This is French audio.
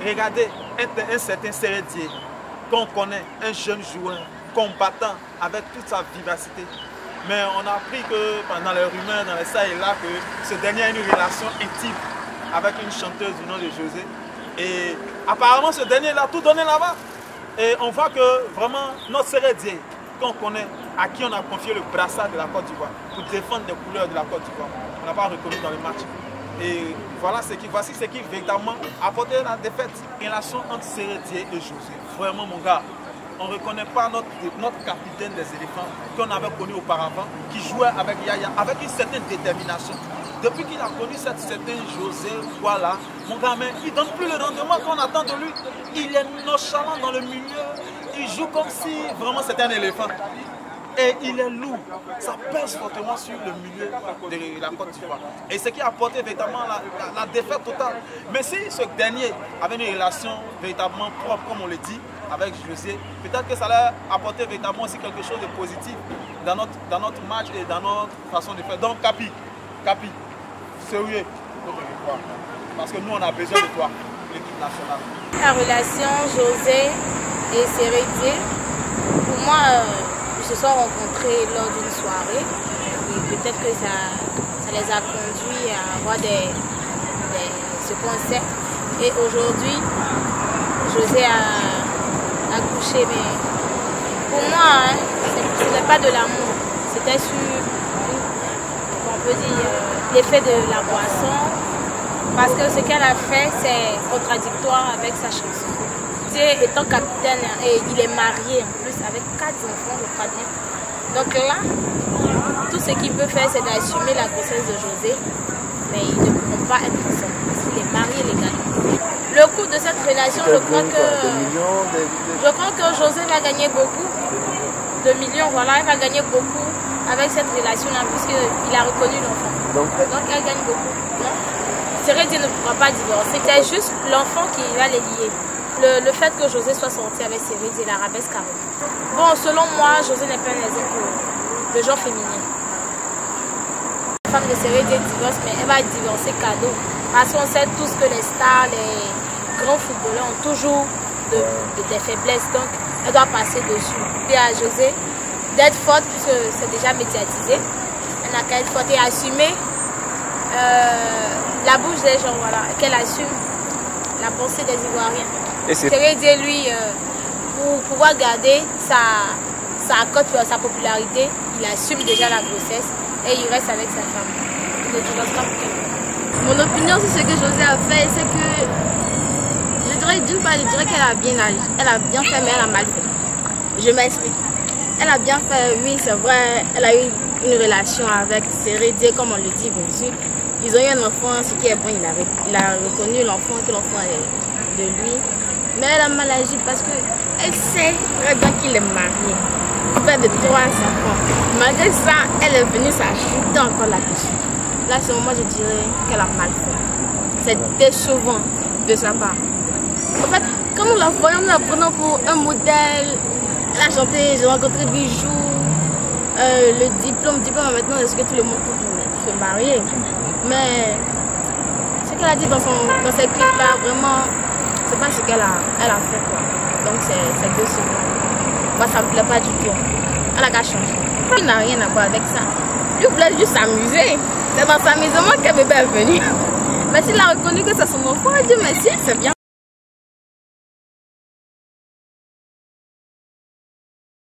regardez un certain Sérédier qu'on connaît, un jeune joueur, combattant avec toute sa vivacité. Mais on a appris que pendant les rumeurs, dans les ça et là, que ce dernier a une relation intime avec une chanteuse du nom de José. Et apparemment, ce dernier l'a tout donné là-bas. Et on voit que vraiment, notre Sérédier, qu'on connaît, à qui on a confié le brassard de la Côte d'Ivoire pour défendre les couleurs de la Côte d'Ivoire, on n'a pas reconnu dans le match. Et voilà voici ce qui véritablement a apporté la défaite. Relation entre Sérédier et José. Vraiment, mon gars, on ne reconnaît pas notre capitaine des éléphants qu'on avait connu auparavant, qui jouait avec Yaya, avec une certaine détermination. Depuis qu'il a connu cette certaine José, voilà, mon gars, mais il ne donne plus le rendement qu'on attend de lui. Il est nonchalant dans le milieu, il joue comme si vraiment c'était un éléphant. Et il est lourd, ça pèse fortement sur le milieu de la Côte d'Ivoire. Et ce qui a apporté véritablement la défaite totale. Mais si ce dernier avait une relation véritablement propre, comme on le dit, avec José, peut-être que ça allait apporter véritablement aussi quelque chose de positif dans notre match et dans notre façon de faire. Donc Capi, sérieux, parce que nous on a besoin de toi, l'équipe nationale. La relation José et Sérédier, pour moi, ils se sont rencontrés lors d'une soirée et peut-être que ça les a conduits à avoir ce concert. Et aujourd'hui, José a couché, mais pour moi, hein, ce n'est pas de l'amour, c'était sur, on peut dire, l'effet de la boisson, parce que ce qu'elle a fait, c'est contradictoire avec sa chanson. Étant capitaine, et il est marié en plus avec 4 enfants, je crois bien. Donc là, tout ce qu'il peut faire, c'est d'assumer la grossesse de José, mais ils ne pourront pas être ensemble parce qu'il est marié légalement. Le coût de cette relation, je crois que José va gagner beaucoup, 2 millions, voilà, il va gagner beaucoup avec cette relation-là puisqu'il a reconnu l'enfant. Donc elle gagne beaucoup. Sérédier ne pourra pas divorcer, c'est juste l'enfant qui va les lier. Le fait que José soit sorti avec Sérédier la rabaisse carrément. Bon, selon moi, José n'est pas un exemple de genre féminin. La femme de Sérédier divorce, mais elle va divorcer cadeau. Parce qu'on sait tous que les stars, les grands footballeurs ont toujours des faiblesses. Donc, elle doit passer dessus. Et à José d'être forte, puisque c'est déjà médiatisé. Elle n'a qu'à être forte et assumer la bouche des gens, voilà, qu'elle assume la pensée des Ivoiriens. Sérédier, lui, pour pouvoir garder sa cote, sa popularité, il assume déjà la grossesse et il reste avec sa femme. Il ne divorce pas pour quelqu'un. Mon opinion sur ce que José a fait, c'est que d'une part, je dirais qu'elle a bien agi. Elle a bien fait, mais elle a mal fait. Je m'explique. Elle a bien fait, oui, c'est vrai, elle a eu une relation avec Sérédier, comme on le dit, bien sûr. Ils ont eu un enfant, ce qui est bon, il a reconnu l'enfant, que l'enfant est de lui. Mais elle a mal agi parce qu'elle sait très bien qu'il est marié. Père de 3 enfants. Malgré ça, elle est venue s'ajouter encore là-dessus. Là, c'est moi, je dirais qu'elle a mal fait. C'est décevant de sa part. En fait, quand nous la voyons, nous la prenons pour un modèle. Elle a chanté, j'ai rencontré Bijou. Le diplôme, maintenant, est-ce que tout le monde peut se marier? Mais ce qu'elle a dit dans ses clips-là, vraiment, c'est pas ce qu'elle a fait, quoi. Donc c'est décevant. Moi, ça me plaît pas du tout. Elle a qu'à changer. Il n'a rien à voir avec ça. Lui voulait juste s'amuser. C'est dans son amusement que bébé est venu. Mais s'il a reconnu que c'est son enfant, il dit merci, c'est bien.